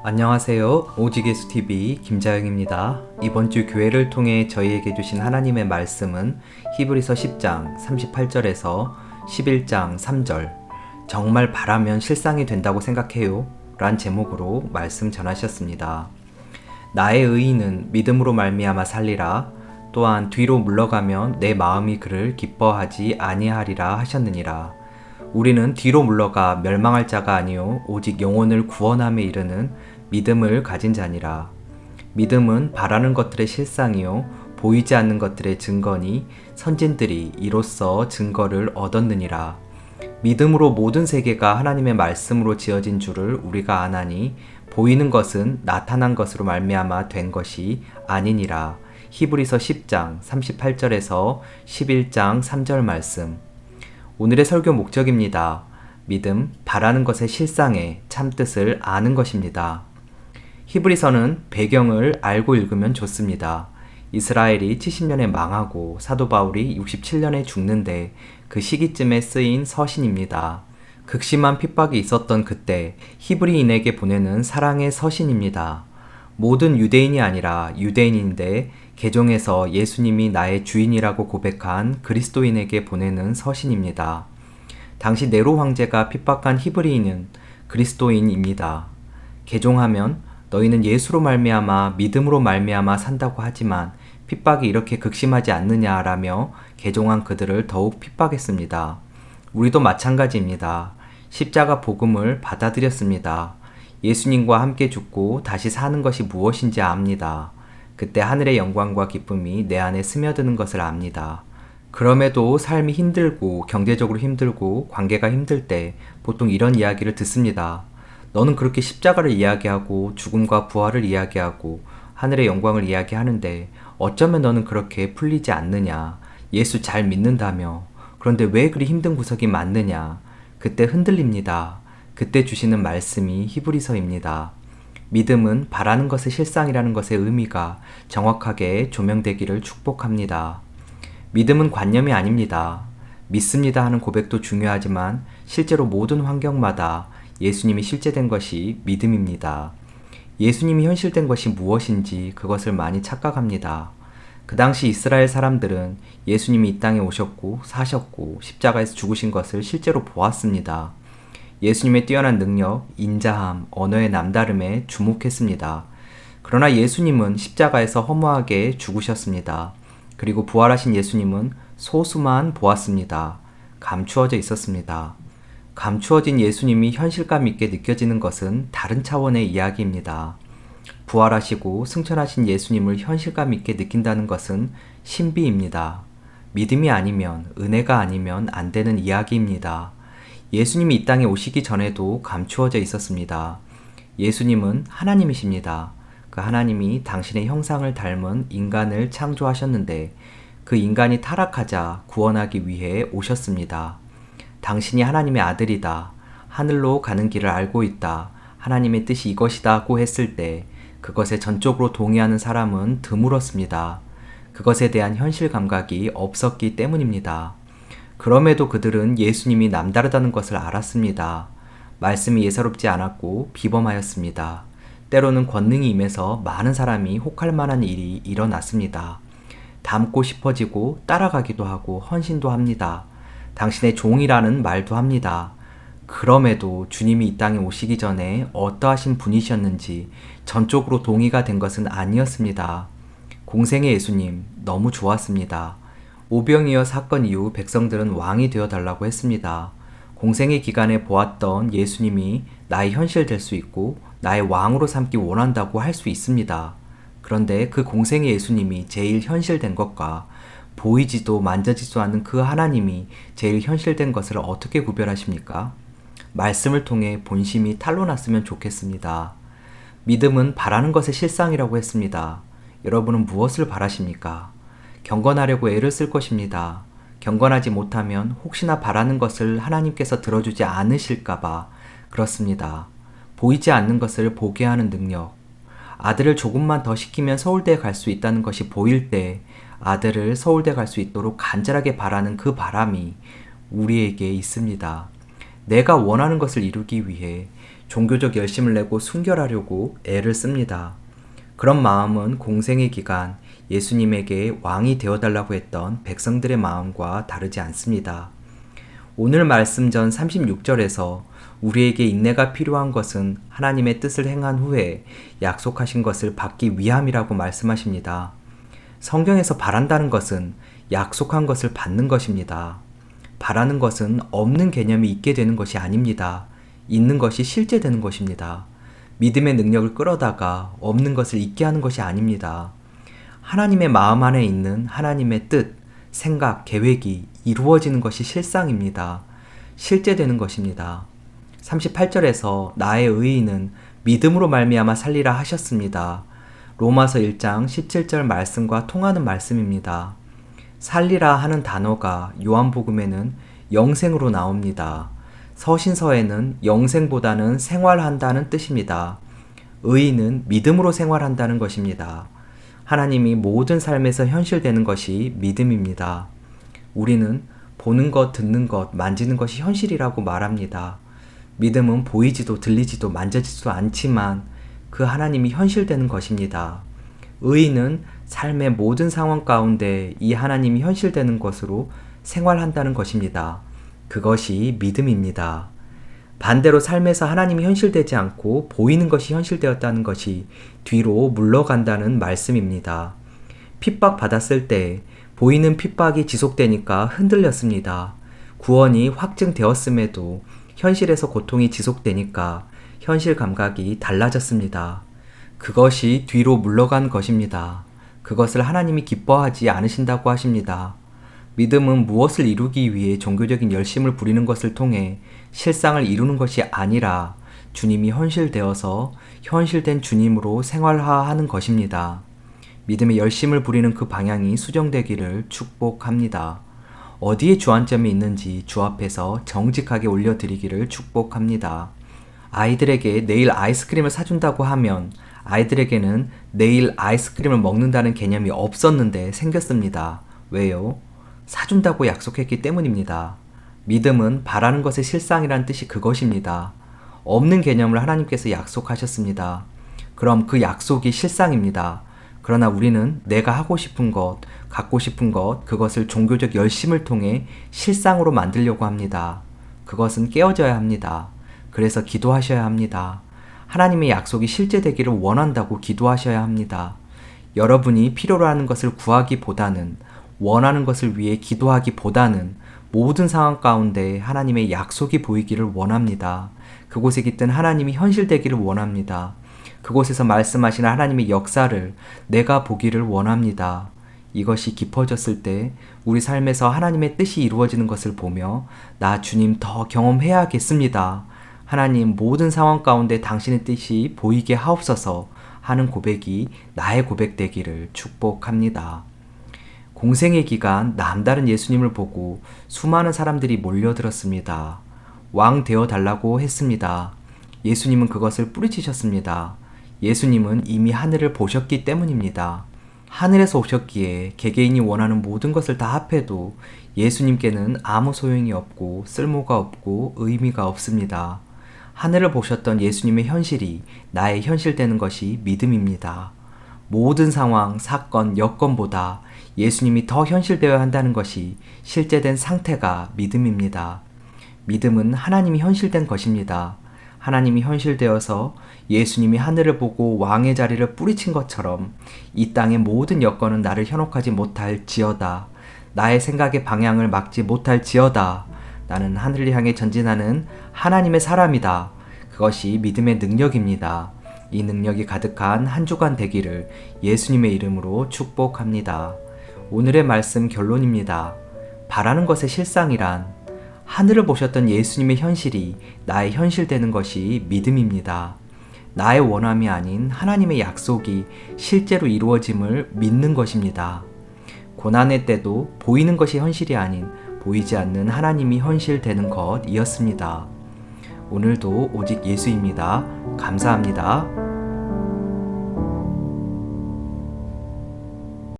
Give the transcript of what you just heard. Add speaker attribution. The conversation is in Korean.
Speaker 1: 안녕하세요. 오직예수TV 김자영입니다. 이번 주 교회를 통해 저희에게 주신 하나님의 말씀은 히브리서 10장 38절에서 11장 3절 정말 바라면 실상이 된다고 생각해요 란 제목으로 말씀 전하셨습니다. 나의 의인은 믿음으로 말미암아 살리라. 또한 뒤로 물러가면 내 마음이 그를 기뻐하지 아니하리라 하셨느니라. 우리는 뒤로 물러가 멸망할 자가 아니요 오직 영혼을 구원함에 이르는 믿음을 가진 자니라. 믿음은 바라는 것들의 실상이요 보이지 않는 것들의 증거니 선진들이 이로써 증거를 얻었느니라. 믿음으로 모든 세계가 하나님의 말씀으로 지어진 줄을 우리가 아나니 보이는 것은 나타난 것으로 말미암아 된 것이 아니니라. 히브리서 10장 38절에서 11장 3절 말씀. 오늘의 설교 목적입니다. 믿음, 바라는 것의 실상의 참뜻을 아는 것입니다. 히브리서는 배경을 알고 읽으면 좋습니다. 이스라엘이 70년에 망하고 사도 바울이 67년에 죽는데 그 시기쯤에 쓰인 서신입니다. 극심한 핍박이 있었던 그때 히브리인에게 보내는 사랑의 서신입니다. 모든 유대인이 아니라 유대인인데 개종해서 예수님이 나의 주인이라고 고백한 그리스도인에게 보내는 서신입니다. 당시 네로 황제가 핍박한 히브리인은 그리스도인입니다. 개종하면 너희는 예수로 말미암아 믿음으로 말미암아 산다고 하지만 핍박이 이렇게 극심하지 않느냐라며 개종한 그들을 더욱 핍박했습니다. 우리도 마찬가지입니다. 십자가 복음을 받아들였습니다. 예수님과 함께 죽고 다시 사는 것이 무엇인지 압니다. 그때 하늘의 영광과 기쁨이 내 안에 스며드는 것을 압니다. 그럼에도 삶이 힘들고 경제적으로 힘들고 관계가 힘들 때 보통 이런 이야기를 듣습니다. 너는 그렇게 십자가를 이야기하고 죽음과 부활을 이야기하고 하늘의 영광을 이야기하는데 어쩌면 너는 그렇게 풀리지 않느냐. 예수 잘 믿는다며. 그런데 왜 그리 힘든 구석이 많느냐. 그때 흔들립니다. 그때 주시는 말씀이 히브리서입니다. 믿음은 바라는 것의 실상이라는 것의 의미가 정확하게 조명되기를 축복합니다. 믿음은 관념이 아닙니다. 믿습니다 하는 고백도 중요하지만 실제로 모든 환경마다 예수님이 실제된 것이 믿음입니다. 예수님이 현실된 것이 무엇인지 그것을 많이 착각합니다. 그 당시 이스라엘 사람들은 예수님이 이 땅에 오셨고 사셨고 십자가에서 죽으신 것을 실제로 보았습니다. 예수님의 뛰어난 능력, 인자함, 언어의 남다름에 주목했습니다. 그러나 예수님은 십자가에서 허무하게 죽으셨습니다. 그리고 부활하신 예수님은 소수만 보았습니다. 감추어져 있었습니다. 감추어진 예수님이 현실감 있게 느껴지는 것은 다른 차원의 이야기입니다. 부활하시고 승천하신 예수님을 현실감 있게 느낀다는 것은 신비입니다. 믿음이 아니면, 은혜가 아니면 안 되는 이야기입니다. 예수님이 이 땅에 오시기 전에도 감추어져 있었습니다. 예수님은 하나님이십니다. 그 하나님이 당신의 형상을 닮은 인간을 창조하셨는데 그 인간이 타락하자 구원하기 위해 오셨습니다. 당신이 하나님의 아들이다. 하늘로 가는 길을 알고 있다. 하나님의 뜻이 이것이다고 했을 때 그것에 전적으로 동의하는 사람은 드물었습니다. 그것에 대한 현실 감각이 없었기 때문입니다. 그럼에도 그들은 예수님이 남다르다는 것을 알았습니다. 말씀이 예사롭지 않았고 비범하였습니다. 때로는 권능이 임해서 많은 사람이 혹할 만한 일이 일어났습니다. 닮고 싶어지고 따라가기도 하고 헌신도 합니다. 당신의 종이라는 말도 합니다. 그럼에도 주님이 이 땅에 오시기 전에 어떠하신 분이셨는지 전적으로 동의가 된 것은 아니었습니다. 공생의 예수님 너무 좋았습니다. 오병이어 사건 이후 백성들은 왕이 되어달라고 했습니다. 공생의 기간에 보았던 예수님이 나의 현실 될 수 있고 나의 왕으로 삼기 원한다고 할 수 있습니다. 그런데 그 공생의 예수님이 제일 현실된 것과 보이지도 만져지지도 않는 그 하나님이 제일 현실된 것을 어떻게 구별하십니까? 말씀을 통해 본심이 탄로났으면 좋겠습니다. 믿음은 바라는 것의 실상이라고 했습니다. 여러분은 무엇을 바라십니까? 경건하려고 애를 쓸 것입니다. 경건하지 못하면 혹시나 바라는 것을 하나님께서 들어주지 않으실까봐 그렇습니다. 보이지 않는 것을 보게 하는 능력. 아들을 조금만 더 시키면 서울대에 갈 수 있다는 것이 보일 때 아들을 서울대 갈 수 있도록 간절하게 바라는 그 바람이 우리에게 있습니다. 내가 원하는 것을 이루기 위해 종교적 열심을 내고 순결하려고 애를 씁니다. 그런 마음은 공생의 기간 예수님에게 왕이 되어달라고 했던 백성들의 마음과 다르지 않습니다. 오늘 말씀 전 36절에서 우리에게 인내가 필요한 것은 하나님의 뜻을 행한 후에 약속하신 것을 받기 위함이라고 말씀하십니다. 성경에서 바란다는 것은 약속한 것을 받는 것입니다. 바라는 것은 없는 개념이 있게 되는 것이 아닙니다. 있는 것이 실제되는 것입니다. 믿음의 능력을 끌어다가 없는 것을 있게 하는 것이 아닙니다. 하나님의 마음 안에 있는 하나님의 뜻, 생각, 계획이 이루어지는 것이 실상입니다. 실제되는 것입니다. 38절에서 나의 의인은 믿음으로 말미암아 살리라 하셨습니다. 로마서 1장 17절 말씀과 통하는 말씀입니다. 살리라 하는 단어가 요한복음에는 영생으로 나옵니다. 서신서에는 영생보다는 생활한다는 뜻입니다. 의인은 믿음으로 생활한다는 것입니다. 하나님이 모든 삶에서 현실되는 것이 믿음입니다. 우리는 보는 것, 듣는 것, 만지는 것이 현실이라고 말합니다. 믿음은 보이지도 들리지도 만져지지도 않지만 그 하나님이 현실되는 것입니다. 의인은 삶의 모든 상황 가운데 이 하나님이 현실되는 것으로 생활한다는 것입니다. 그것이 믿음입니다. 반대로 삶에서 하나님이 현실되지 않고 보이는 것이 현실되었다는 것이 뒤로 물러간다는 말씀입니다. 핍박받았을 때 보이는 핍박이 지속되니까 흔들렸습니다. 구원이 확증되었음에도 현실에서 고통이 지속되니까 현실 감각이 달라졌습니다. 그것이 뒤로 물러간 것입니다. 그것을 하나님이 기뻐하지 않으신다고 하십니다. 믿음은 무엇을 이루기 위해 종교적인 열심을 부리는 것을 통해 실상을 이루는 것이 아니라 주님이 현실되어서 현실된 주님으로 생활하는 것입니다. 믿음의 열심을 부리는 그 방향이 수정되기를 축복합니다. 어디에 주안점이 있는지 주 앞에서 정직하게 올려드리기를 축복합니다. 아이들에게 내일 아이스크림을 사준다고 하면 아이들에게는 내일 아이스크림을 먹는다는 개념이 없었는데 생겼습니다. 왜요? 사준다고 약속했기 때문입니다. 믿음은 바라는 것의 실상이란 뜻이 그것입니다. 없는 개념을 하나님께서 약속하셨습니다. 그럼 그 약속이 실상입니다. 그러나 우리는 내가 하고 싶은 것, 갖고 싶은 것, 그것을 종교적 열심을 통해 실상으로 만들려고 합니다. 그것은 깨어져야 합니다. 그래서 기도하셔야 합니다. 하나님의 약속이 실제되기를 원한다고 기도하셔야 합니다. 여러분이 필요로 하는 것을 구하기보다는 원하는 것을 위해 기도하기보다는 모든 상황 가운데 하나님의 약속이 보이기를 원합니다. 그곳에 깃든 하나님이 현실되기를 원합니다. 그곳에서 말씀하시는 하나님의 역사를 내가 보기를 원합니다. 이것이 깊어졌을 때 우리 삶에서 하나님의 뜻이 이루어지는 것을 보며 나 주님 더 경험해야겠습니다. 하나님 모든 상황 가운데 당신의 뜻이 보이게 하옵소서 하는 고백이 나의 고백 되기를 축복합니다. 공생의 기간 남다른 예수님을 보고 수많은 사람들이 몰려들었습니다. 왕 되어 달라고 했습니다. 예수님은 그것을 뿌리치셨습니다. 예수님은 이미 하늘을 보셨기 때문입니다. 하늘에서 오셨기에 개개인이 원하는 모든 것을 다 합해도 예수님께는 아무 소용이 없고 쓸모가 없고 의미가 없습니다. 하늘을 보셨던 예수님의 현실이 나의 현실되는 것이 믿음입니다. 모든 상황, 사건, 여건보다 예수님이 더 현실되어야 한다는 것이 실제된 상태가 믿음입니다. 믿음은 하나님이 현실된 것입니다. 하나님이 현실되어서 예수님이 하늘을 보고 왕의 자리를 뿌리친 것처럼 이 땅의 모든 여건은 나를 현혹하지 못할 지어다. 나의 생각의 방향을 막지 못할 지어다. 나는 하늘을 향해 전진하는 하나님의 사람이다. 그것이 믿음의 능력입니다. 이 능력이 가득한 한 주간 되기를 예수님의 이름으로 축복합니다. 오늘의 말씀 결론입니다. 바라는 것의 실상이란 하늘을 보셨던 예수님의 현실이 나의 현실되는 것이 믿음입니다. 나의 원함이 아닌 하나님의 약속이 실제로 이루어짐을 믿는 것입니다. 고난의 때도 보이는 것이 현실이 아닌 보이지 않는 하나님이 현실되는 것이었습니다. 오늘도 오직 예수입니다. 감사합니다.